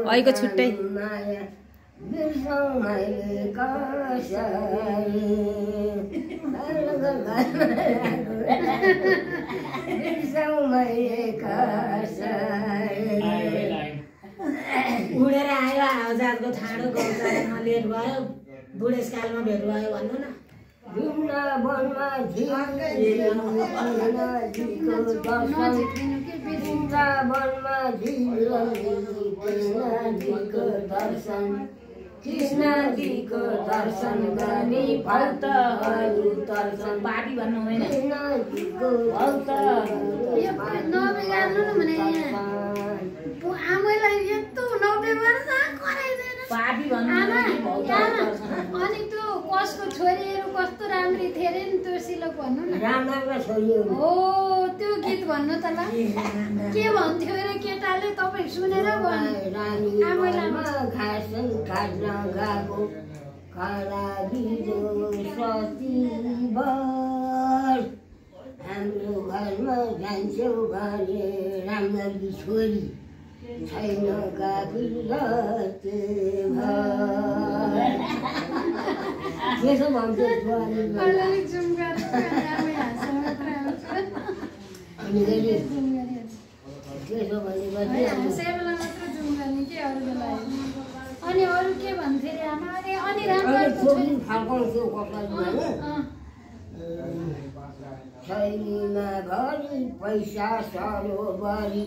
अहिलेको छुट्टै उडेर आयो आवाजको ठाडो गौचारमा लेट भयो बुढेसकालमा भेट भयो भन्नु न वृन्दावनमा कृष्णजीको दर्शन गर्ने भक्तहरू दर्शन पापी भन्नु होइन कृष्णजीको भक्तहरू आमैलाई यस्तो 90 वर्ष कराइदैन पापी भन्नु अनि त्यो कसको छोरीहरू कस्तो राम्री थिए रे नि त्यो सिलो भन्नु न राम्रा छोरीहरू हो त्यो गीत भन्नु त ल के भन्थ्यो रे केटाले तपाई सुनेर भन्नु रानीमा घाँस काट्न गएको काला बिजो सतीभर हाम्रो घरमा जान्छौ भने राम्ररी छोरी छैन त्यसो भन्छ अनि त्यसो अनि अरू के भन्थे रे आमा अनि राम्रो छोरी फर्काउँथ्यो कसरी शैलीमा घरि पैसा सरोबरी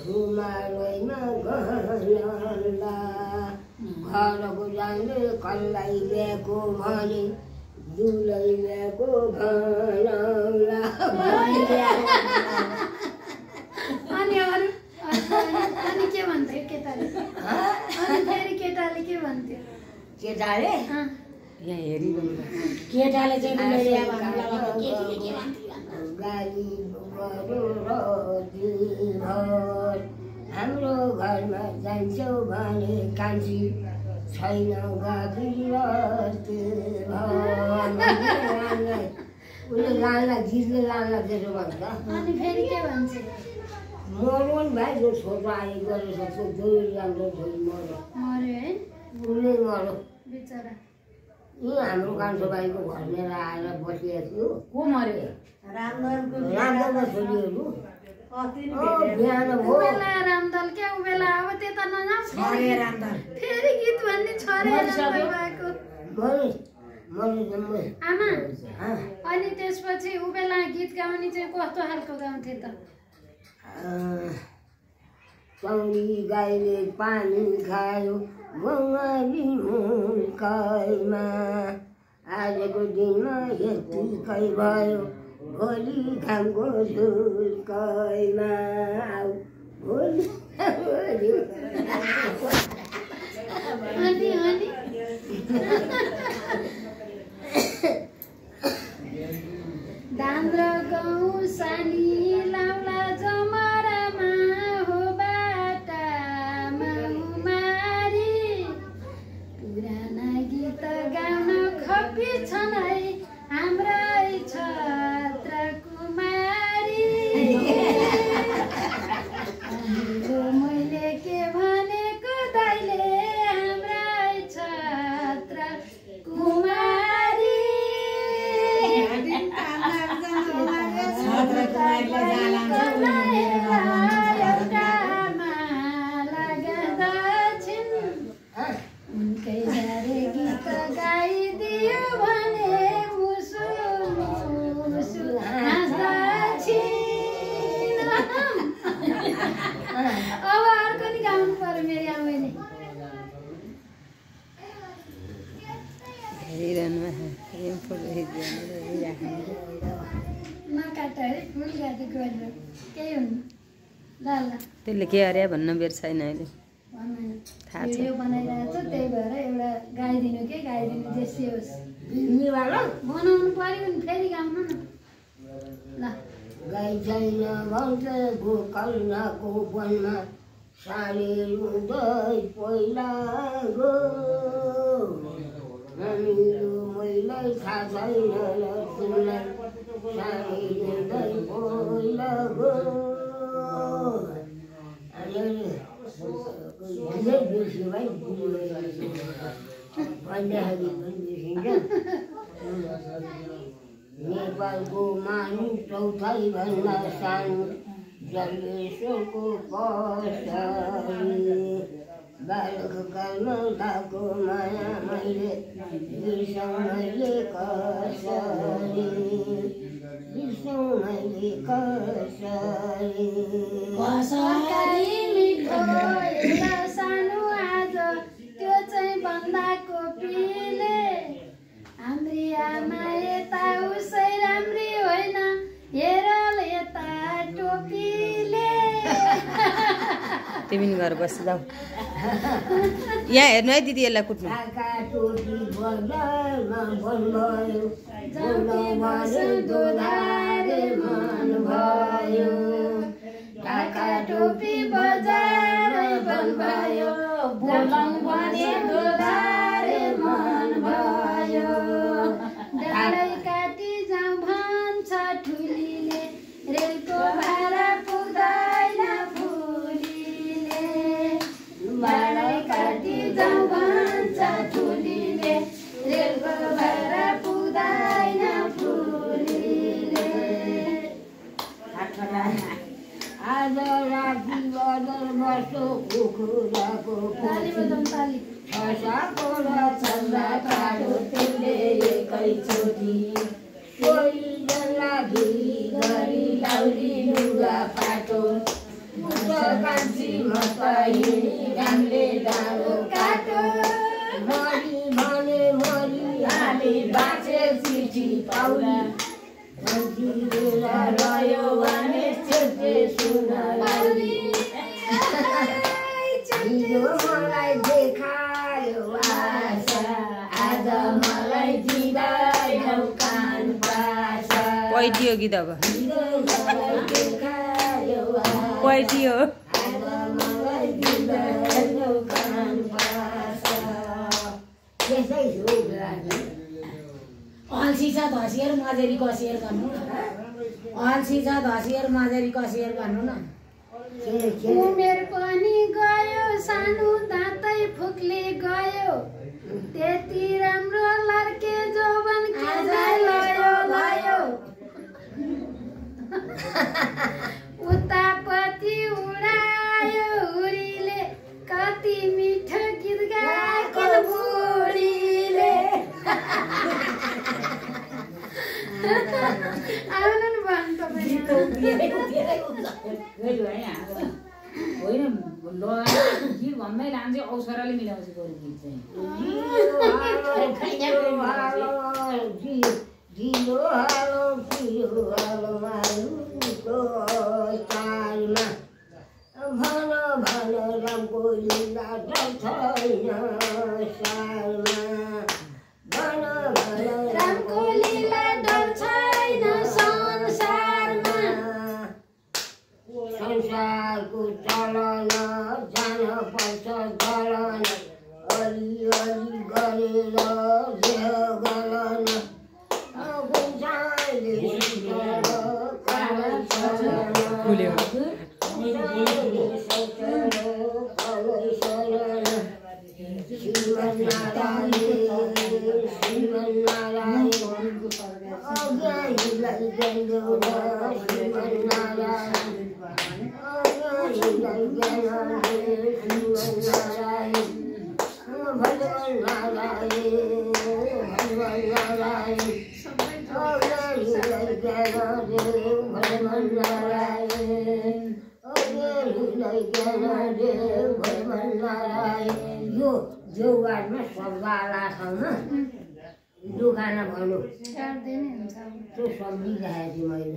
हिमालयमा गहनला घरको जाने कसलाई ल्याएको भने दुलै ल्याएको घनला अनि अरू अनि के भन्थ्यो केटाले अनि फेरि केटाले के भन्थ्यो केटाले यहाँ हेरिरहनु केटाले चाहिँ गाली हाम्रो घरमा जान्छौ भने कान्छी छैन उसले लाला गीतले लाला त्यसो भन्छ अनि फेरि के भन्छ मरौँ भाइ जो छोटो आयो गरेर सक्छौ जोडी राम्रो छोरी मऱ्यो मर्यो है उसले मऱ्यो बिचरा यी हाम्रो कान्छो भाइको घरमेर आएर बसिएको थियो को मर्यो राम्रो छोरीहरू बिहान हो रामदल क्या उ बेला अब त्यता नजाऊ छरे रामदल फेरि गीत भन्ने छरे रामदल भएको आमा अनि त्यसपछि उ बेला गीत गाउने चाहिँ कस्तो खालको गाउँथे त चौरी गाईले पानी खायो गङ्गाली मुकाइमा आजको दिनमा यतिकै भयो भोलि घामको झुल्काइमा भोलि अनि धान र गहुँ सानी लाउला जमरामा हो बाटामा उमारी पुराना गीत गाउन खपी छन् है हाम्रै छत्र कुमारी मैले के भनेको दाइले हाम्रै छत्र कुमारी उनकै जारे गीत गाइदियो भने मुसु मुसु हाँस्दछिन् अब अर्को नि गाउनु पर्यो मेरो आमाले नकाट है फुल गाडी गरेर केही हुनु ल त्यसले के अरे भन्न बेर छैन अहिले भिडियो बनाइरहेको छ त्यही भएर एउटा गाइदिनु के गाइदिनु जेसी होस् बनाउनु पर्यो नि फेरि गाउनु न ल गाई छैन भन्छ गोकर्णको वनमा साडी रुँदै पहिला गो हामीहरू मैलाई थाहा छैन तिमीलाई साडी रुँदै पहिला गो अहिले बिर्स्यो भाइ भन्दाखेरि पनि बिर्सिन्छ नेपालको मानु चौथाइ भन्दा सानो जलेश्वरको पसरी बालककालमा भएको माया मैले बिर्सौँ मैले कसरी बिर्सौँ मैले कसरी सरकारी मिठो एउटा सानो आज त्यो चाहिँ बन्दाको पिले हाम्री आमा यता उसै राम्री होइन हेर यता टोपीले तिमी घर बसिजाऊ यहाँ हेर्नु है दिदी यसलाई कुट्नु काका टोपी बजारमा बन्द भयो दोधारे मन भयो काका टोपी बजारै बन्द भयो बोलाउँ भने दोधारे मन भयो डाँडै काटी जाउँ भन्छ ठुलीले रेलको भाडा पुग्दैन फुलीले डाँडै काटी जाउँ भन्छ ठुलीले रेलको भाडा पुग्दैन फुलीले आज राति बदल बसो कुखुराको ताली बजाउँ ताली छसाको र छन्दा कालो त्यसले एकैचोटि कोही जल्लागी गरी लाउरी लुगा फाटो कान्छी मकैनी रामले डाँडो काटो मरी भने मरी हामी बाँचे चिठी पाउला रह्यो भने चेप्टे सुन मलाई देखायो आशा आज मलाई दिँदैन कान पासा पैटियो गीत अब पैटियो आज मलाई दिँदैन कान पासा त्यसै अल्छी छ धसिएर मजेरी कसिएर गर्नु न अल्छी छ धसिएर मजेरी कसिएर गर्नु न उमेर पनि गयो सानो दाँतै फुक्ले गयो त्यति राम्रो लड्के जौवन किन लयो उतापट्टि उडायो हुरीले कति मिठो गीत गाएको बुढीले आउनु नि भन्नु तपाईँ होइन गीत भन्दै लान्छ औसराले मिलाउँछ गरौँ गीत चाहिँ भन भन रामको लीला छैन सालमा भन भन रामको लीला डर छैन संसारमा संसारको चलन जान पर्छ गलन अलिअलि गरेर देह गलन यो वार्डमा सब्बालासँग दोकान भन्नु त्यो सब्जी राखेको थिएँ मैले